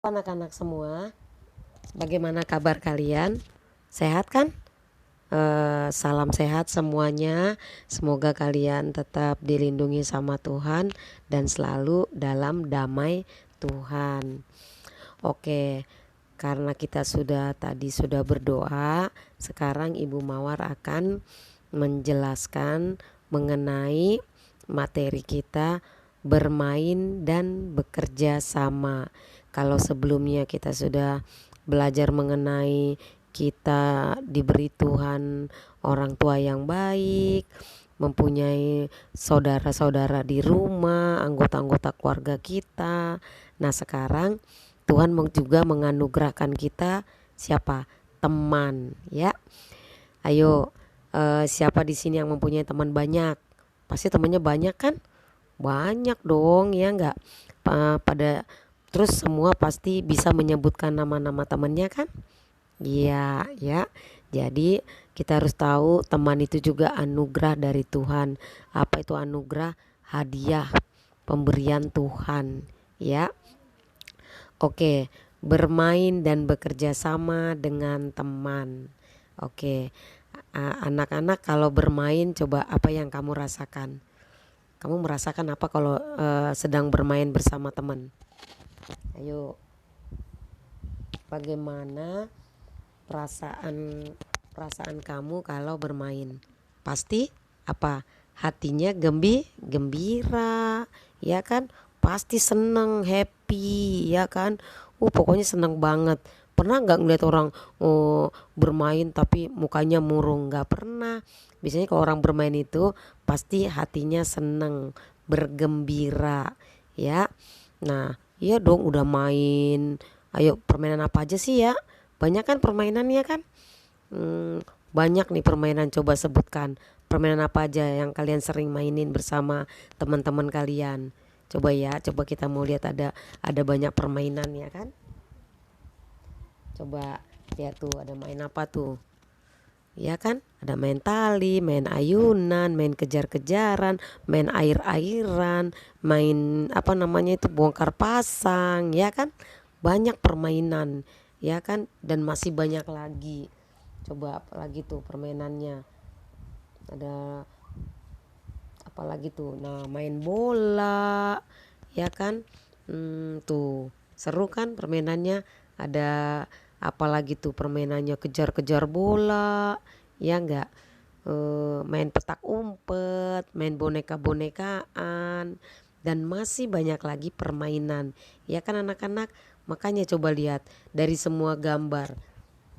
anak-anak semua, bagaimana kabar kalian? Sehat kan? Salam sehat semuanya. Semoga kalian tetap dilindungi sama Tuhan dan selalu dalam damai Tuhan. Oke, karena kita sudah berdoa, sekarang Ibu Mawar akan menjelaskan mengenai materi kita bermain dan bekerja sama. Kalau sebelumnya kita sudah belajar mengenai kita diberi Tuhan orang tua yang baik, mempunyai saudara-saudara di rumah, anggota-anggota keluarga kita. Nah, sekarang Tuhan juga menganugerahkan kita siapa? Teman, ya. Ayo, siapa di sini yang mempunyai teman banyak? Pasti temannya banyak kan? Banyak dong, ya enggak? Pada terus semua pasti bisa menyebutkan nama-nama temannya kan? Iya, ya. Jadi kita harus tahu teman itu juga anugerah dari Tuhan. Apa itu anugerah? Hadiah pemberian Tuhan, ya. Oke, bermain dan bekerja sama dengan teman. Oke, anak-anak kalau bermain coba apa yang kamu rasakan? Kamu merasakan apa kalau sedang bermain bersama teman? Ayo, bagaimana perasaan kamu kalau bermain? Pasti apa? Hatinya gembira, ya kan? Pasti seneng, happy, ya kan? Pokoknya seneng banget. Pernah nggak ngeliat orang bermain tapi mukanya murung? Nggak pernah. Biasanya kalau orang bermain itu pasti hatinya seneng, bergembira, ya. Nah, iya dong udah main. Ayo permainan apa aja sih ya? Banyak kan permainannya kan? Banyak nih permainan, coba sebutkan. Permainan apa aja yang kalian sering mainin bersama teman-teman kalian? Coba ya, coba kita mau lihat ada banyak permainan ya kan? Coba lihat tuh ada main apa tuh? Ya kan? Ada main tali, main ayunan, main kejar-kejaran, main air-airan, main apa namanya itu bongkar pasang, ya kan? Banyak permainan, ya kan? Dan masih banyak lagi. Coba apa lagi tuh permainannya? Ada apa lagi tuh? Nah, main bola, ya kan? Tuh seru kan permainannya? Ada apa lagi tuh permainannya? Kejar-kejar bola, ya enggak? Main petak umpet, main boneka-bonekaan, dan masih banyak lagi permainan, ya kan anak-anak? Makanya coba lihat dari semua gambar,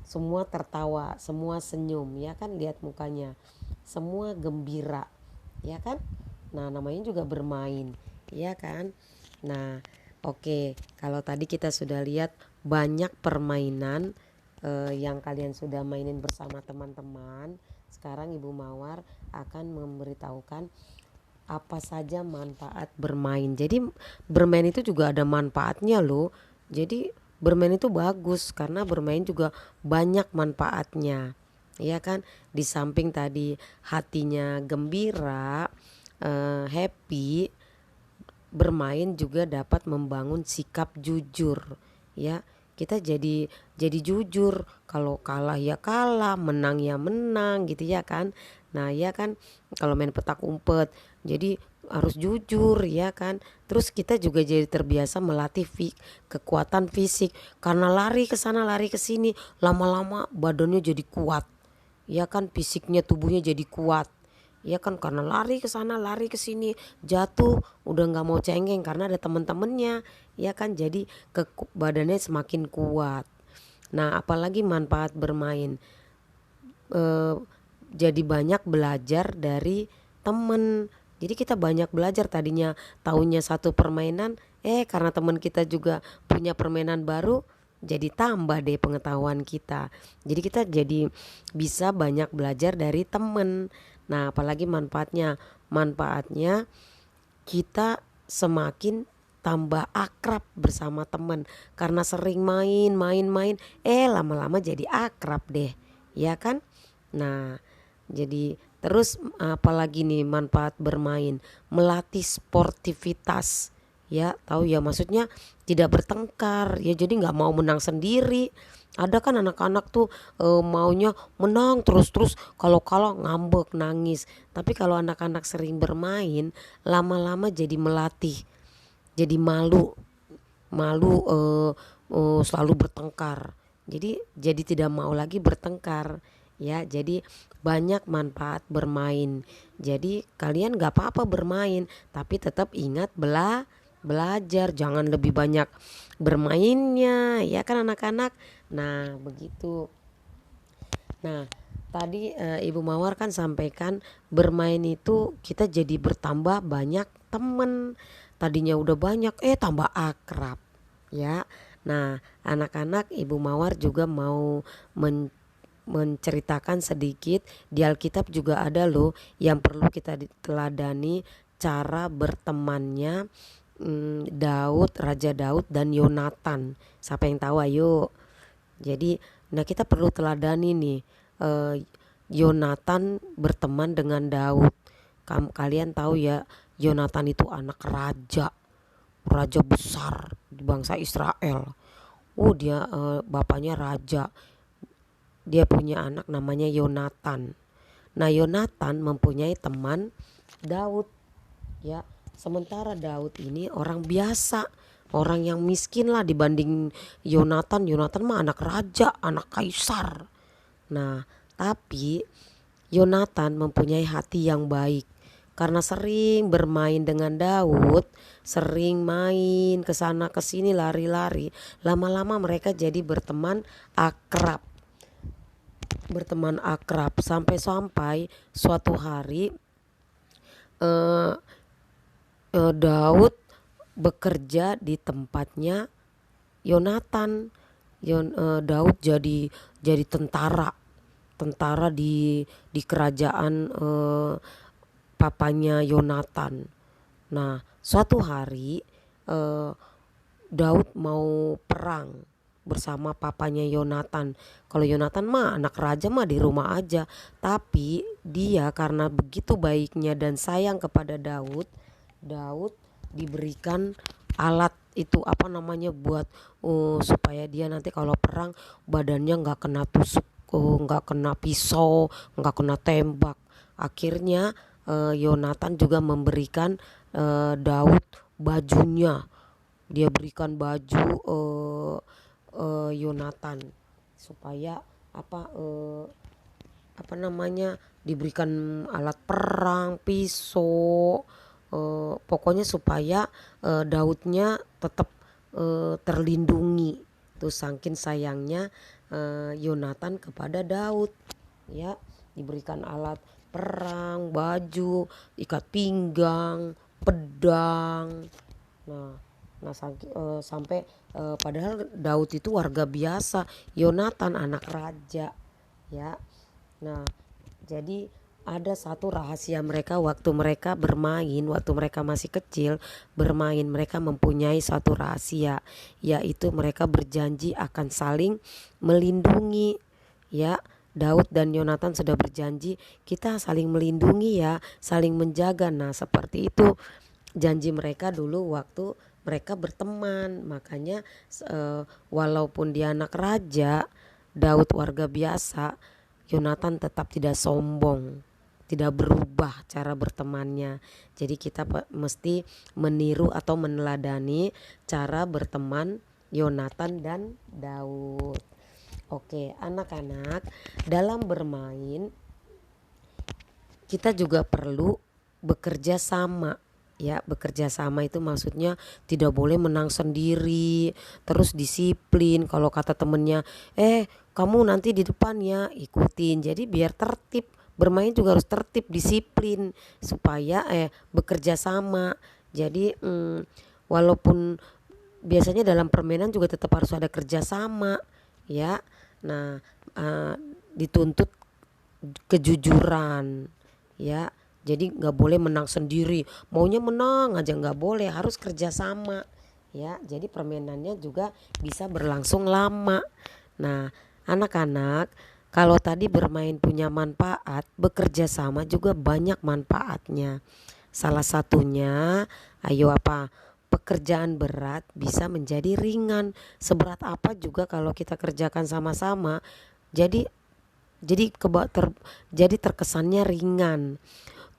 semua tertawa, semua senyum, ya kan? Lihat mukanya, semua gembira, ya kan? Nah, namanya juga bermain, ya kan? Nah, oke, kalau tadi kita sudah lihat banyak permainan yang kalian sudah mainin bersama teman-teman. Sekarang Ibu Mawar akan memberitahukan apa saja manfaat bermain. Jadi bermain itu juga ada manfaatnya loh. Jadi bermain itu bagus karena bermain juga banyak manfaatnya. Ya kan? Di samping tadi hatinya gembira, happy, bermain juga dapat membangun sikap jujur, ya. Kita jadi jujur, kalau kalah ya kalah, menang ya menang gitu ya kan. Nah, ya kan, kalau main petak umpet jadi harus jujur, ya kan. Terus kita juga jadi terbiasa melatih kekuatan fisik karena lari ke sana lari ke sini, lama-lama badannya jadi kuat, ya kan, fisiknya tubuhnya jadi kuat. Ya kan, karena lari ke sana lari ke sini, jatuh udah nggak mau cengeng karena ada temen-temennya, ya kan, jadi badannya semakin kuat. Nah, apalagi manfaat bermain, eh, jadi banyak belajar dari temen. Jadi kita banyak belajar, tadinya tahunya satu permainan, karena teman kita juga punya permainan baru, jadi tambah deh pengetahuan kita. Jadi kita jadi bisa banyak belajar dari temen. Nah, apalagi manfaatnya kita semakin tambah akrab bersama teman karena sering main, lama-lama jadi akrab deh, ya kan? Nah, jadi terus apalagi nih manfaat bermain, melatih sportivitas, ya tahu ya, maksudnya tidak bertengkar ya, jadi nggak mau menang sendiri. Ada kan anak-anak tuh maunya menang terus-terus, kalau ngambek nangis. Tapi kalau anak-anak sering bermain, lama-lama jadi melatih, jadi malu, malu selalu bertengkar. Jadi tidak mau lagi bertengkar ya. Jadi banyak manfaat bermain. Jadi kalian gak apa-apa bermain, tapi tetap ingat belajar, jangan lebih banyak bermainnya ya kan anak-anak. Nah begitu. Nah tadi Ibu Mawar kan sampaikan bermain itu kita jadi bertambah banyak temen. Tadinya udah banyak tambah akrab ya. Nah anak-anak, Ibu Mawar juga mau menceritakan sedikit. Di Alkitab juga ada loh yang perlu kita teladani, cara bertemannya Daud, Raja Daud dan Yonatan. Siapa yang tahu ayo. Jadi nah kita perlu teladani nih, Yonatan berteman dengan Daud. Kalian tahu ya, Yonatan itu anak raja besar di bangsa Israel. Dia bapaknya raja. Dia punya anak namanya Yonatan. Nah Yonatan mempunyai teman Daud ya. Sementara Daud ini orang biasa, orang yang miskin lah dibanding Yonatan. Yonatan mah anak raja, anak kaisar. Nah tapi Yonatan mempunyai hati yang baik. Karena sering bermain dengan Daud, sering main ke sana ke sini lari-lari, lama-lama mereka jadi akrab. Berteman akrab sampai suatu hari Daud bekerja di tempatnya Yonatan. Daud jadi tentara di kerajaan papanya Yonatan. Nah suatu hari Daud mau perang bersama papanya Yonatan. Kalau Yonatan mah anak raja mah di rumah aja. Tapi dia karena begitu baiknya dan sayang kepada Daud diberikan alat itu apa namanya buat supaya dia nanti kalau perang badannya nggak kena tusuk, nggak kena pisau, nggak kena tembak. Akhirnya Yonatan juga memberikan Daud bajunya. Dia berikan baju Yonatan supaya apa namanya diberikan alat perang, pisau, pokoknya supaya Daudnya tetap terlindungi. Tuh saking sayangnya Yonatan kepada Daud ya, diberikan alat perang, baju, ikat pinggang, pedang. Nah sampai padahal Daud itu warga biasa, Yonatan anak raja ya. Nah jadi ada satu rahasia mereka waktu mereka bermain, waktu mereka masih kecil bermain, mereka mempunyai satu rahasia, yaitu mereka berjanji akan saling melindungi ya. Daud dan Yonatan sudah berjanji, kita saling melindungi ya, saling menjaga. Nah seperti itu janji mereka dulu waktu mereka berteman. Makanya walaupun dia anak raja, Daud warga biasa, Yonatan tetap tidak sombong, tidak berubah cara bertemannya. Jadi kita mesti meniru atau meneladani cara berteman Yonatan dan Daud. Oke anak-anak, dalam bermain kita juga perlu bekerja sama ya. Bekerja sama itu maksudnya tidak boleh menang sendiri, terus disiplin. Kalau kata temennya kamu nanti di depan ya, ikutin. Jadi biar tertib, bermain juga harus tertib, disiplin supaya bekerja sama. Jadi walaupun biasanya dalam permainan juga tetap harus ada kerja sama ya. Nah dituntut kejujuran ya. Jadi nggak boleh menang sendiri, maunya menang aja nggak boleh, harus kerja sama ya. Jadi permainannya juga bisa berlangsung lama. Nah anak-anak, kalau tadi bermain punya manfaat, bekerja sama juga banyak manfaatnya. Salah satunya ayo pekerjaan berat bisa menjadi ringan. Seberat apa juga kalau kita kerjakan sama-sama, jadi jadi jadi terkesannya ringan.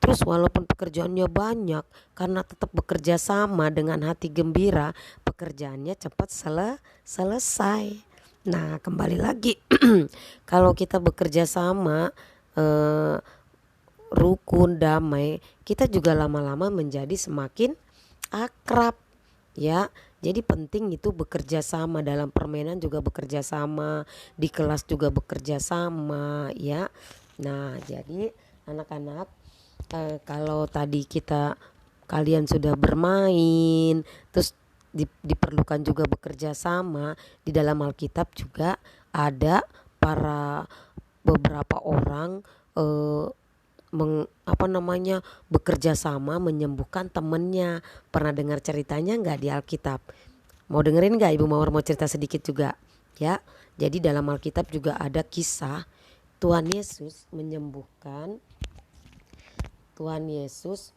Terus walaupun pekerjaannya banyak, karena tetap bekerja sama dengan hati gembira, pekerjaannya cepat selesai. Nah, kembali lagi kalau kita bekerja sama, eh, rukun, damai, kita juga lama-lama menjadi semakin akrab, ya. Jadi penting itu bekerja sama, dalam permainan juga bekerja sama, di kelas juga bekerja sama, ya. Nah, jadi anak-anak, kalau tadi kalian sudah bermain, terus diperlukan juga bekerja sama, di dalam Alkitab juga ada para beberapa orang, eh, bekerja sama menyembuhkan temennya. Pernah dengar ceritanya nggak di Alkitab? Mau dengerin nggak? Ibu Mawar mau cerita sedikit juga, ya. Jadi dalam Alkitab juga ada kisah Tuhan Yesus menyembuhkan. Tuhan Yesus,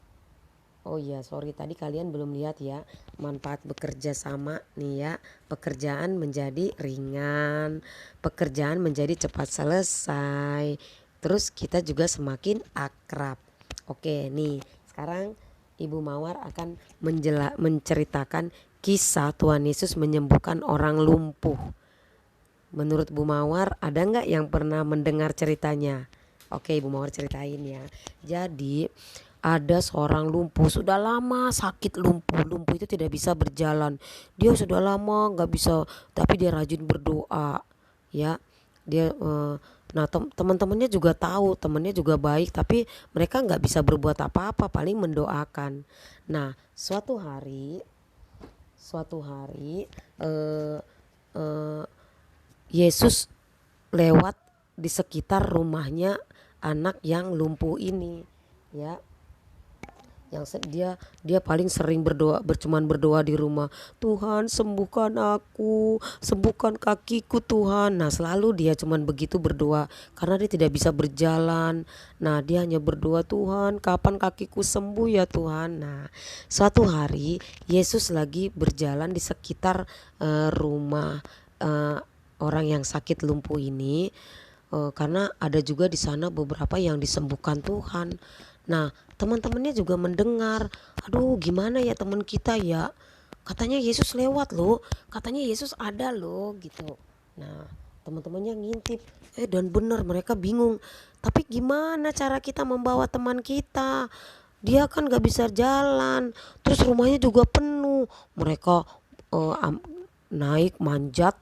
oh iya sorry tadi kalian belum lihat ya, manfaat bekerja sama nih ya. Pekerjaan menjadi ringan, pekerjaan menjadi cepat selesai, terus kita juga semakin akrab. Oke nih, sekarang Ibu Mawar akan menceritakan kisah Tuhan Yesus menyembuhkan orang lumpuh. Menurut Bu Mawar ada nggak yang pernah mendengar ceritanya? Oke, Ibu Mawar ceritain ya. Jadi ada seorang lumpuh, sudah lama sakit lumpuh. Lumpuh itu tidak bisa berjalan. Dia sudah lama nggak bisa, tapi dia rajin berdoa, ya. Dia nah teman-temannya juga tahu, temannya juga baik, tapi mereka nggak bisa berbuat apa-apa, paling mendoakan. Nah suatu hari eh, eh, Yesus lewat di sekitar rumahnya anak yang lumpuh ini, ya. Dia paling sering berdoa, bercuman berdoa di rumah, Tuhan sembuhkan aku, sembuhkan kakiku Tuhan. Nah selalu dia cuman begitu berdoa karena dia tidak bisa berjalan. Nah dia hanya berdoa, Tuhan kapan kakiku sembuh ya Tuhan. Nah suatu hari Yesus lagi berjalan di sekitar rumah orang yang sakit lumpuh ini, karena ada juga di sana beberapa yang disembuhkan Tuhan. Nah teman-temannya juga mendengar, aduh gimana ya teman kita ya, katanya Yesus lewat loh, katanya Yesus ada loh gitu. Nah teman-temannya ngintip, dan benar mereka bingung, tapi gimana cara kita membawa teman kita, dia kan gak bisa jalan, terus rumahnya juga penuh. Mereka naik manjat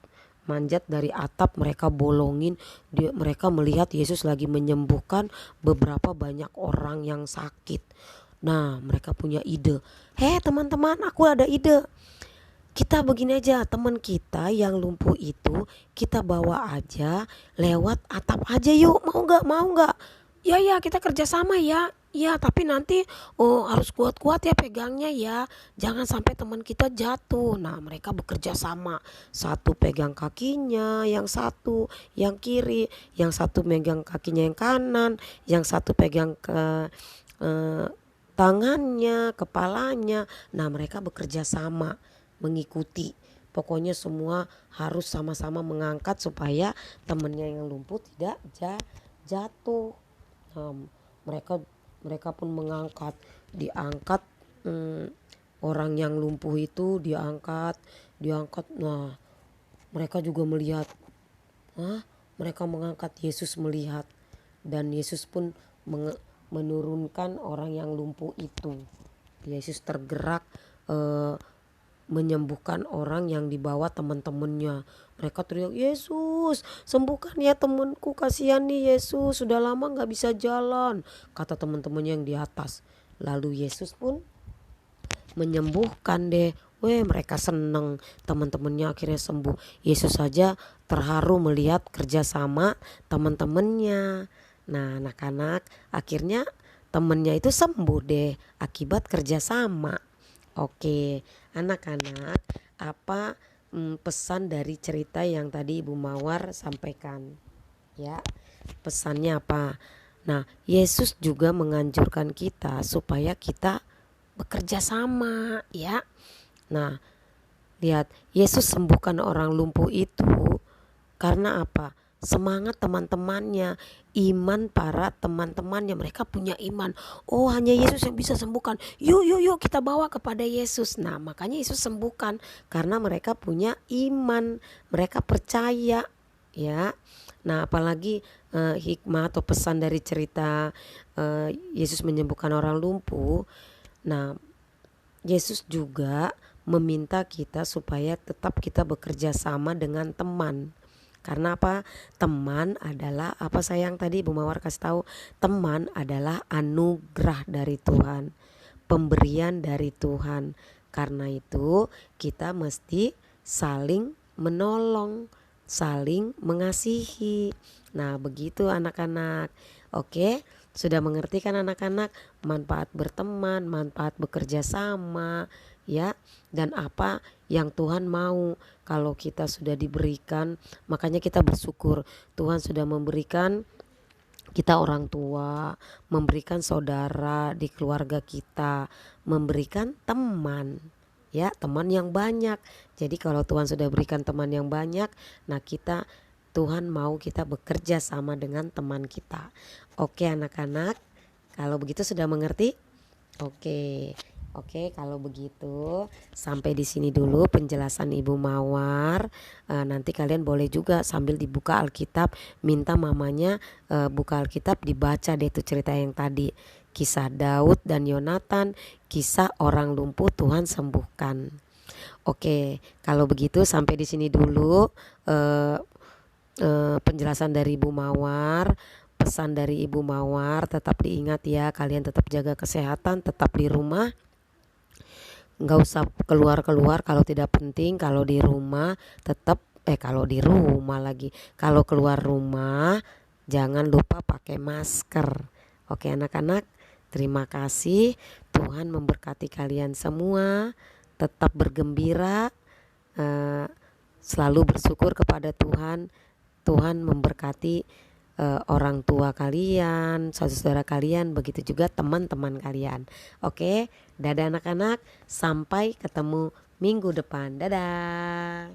manjat dari atap, mereka bolongin. Mereka melihat Yesus lagi menyembuhkan beberapa banyak orang yang sakit. Nah mereka punya ide, teman-teman aku ada ide, kita begini aja, teman kita yang lumpuh itu kita bawa aja lewat atap aja yuk, mau nggak? Ya ya kita kerjasama ya. Ya tapi nanti harus kuat-kuat ya pegangnya ya, jangan sampai teman kita jatuh. Nah mereka bekerja sama, satu pegang kakinya, yang satu yang kiri, yang satu megang kakinya yang kanan, yang satu pegang ke eh, tangannya, kepalanya. Nah mereka bekerja sama mengikuti. Pokoknya semua harus sama-sama mengangkat supaya temennya yang lumpuh tidak jatuh. Nah, mereka mereka pun mengangkat, diangkat, orang yang lumpuh itu diangkat. Nah, mereka juga melihat, mereka mengangkat, Yesus melihat, dan Yesus pun menurunkan orang yang lumpuh itu. Yesus tergerak menyembuhkan orang yang dibawa teman-temannya. Mereka teriak, Yesus sembuhkan ya temanku, kasihan nih Yesus sudah lama gak bisa jalan, kata teman-temannya yang di atas. Lalu Yesus pun menyembuhkan deh. Mereka seneng, teman-temannya akhirnya sembuh. Yesus saja terharu melihat kerjasama teman-temannya. Nah anak-anak, akhirnya temennya itu sembuh deh akibat kerjasama. Oke, anak-anak, apa pesan dari cerita yang tadi Ibu Mawar sampaikan? Ya, pesannya apa? Nah, Yesus juga menganjurkan kita supaya kita bekerja sama, ya. Nah, lihat, Yesus sembuhkan orang lumpuh itu karena apa? Semangat teman-temannya, iman para teman-temannya, mereka punya iman. Oh, hanya Yesus yang bisa sembuhkan. Yuk, yuk, yuk kita bawa kepada Yesus. Nah, makanya Yesus sembuhkan karena mereka punya iman, mereka percaya, ya. Nah, apalagi hikmah atau pesan dari cerita Yesus menyembuhkan orang lumpuh. Nah, Yesus juga meminta kita supaya tetap kita bekerja sama dengan teman. Karena apa? Teman adalah apa, sayang, tadi Ibu Mawar kasih tahu, teman adalah anugerah dari Tuhan, pemberian dari Tuhan. Karena itu kita mesti saling menolong, saling mengasihi. Nah, begitu anak-anak. Oke, sudah mengerti kan anak-anak manfaat berteman, manfaat bekerja sama, ya, dan apa yang Tuhan mau kalau kita sudah diberikan. Makanya kita bersyukur Tuhan sudah memberikan kita orang tua, memberikan saudara di keluarga kita, memberikan teman, ya, teman yang banyak. Jadi kalau Tuhan sudah berikan teman yang banyak, nah kita, Tuhan mau kita bekerja sama dengan teman kita. Oke anak-anak, kalau begitu sudah mengerti? Oke. Oke, kalau begitu sampai di sini dulu penjelasan Ibu Mawar. Nanti kalian boleh juga sambil dibuka Alkitab, minta mamanya buka Alkitab, dibaca deh tuh cerita yang tadi, kisah Daud dan Yonatan, kisah orang lumpuh Tuhan sembuhkan. Oke, kalau begitu sampai di sini dulu penjelasan dari Ibu Mawar. Pesan dari Ibu Mawar, tetap diingat ya, kalian tetap jaga kesehatan, tetap di rumah, nggak usah keluar-keluar kalau tidak penting. Kalau di rumah tetap kalau di rumah lagi, kalau keluar rumah jangan lupa pakai masker. Oke anak-anak, terima kasih. Tuhan memberkati kalian semua. Tetap bergembira, selalu bersyukur kepada Tuhan. Tuhan memberkati orang tua kalian, saudara-saudara kalian, begitu juga teman-teman kalian. Oke, dadah anak-anak, sampai ketemu minggu depan. Dadah.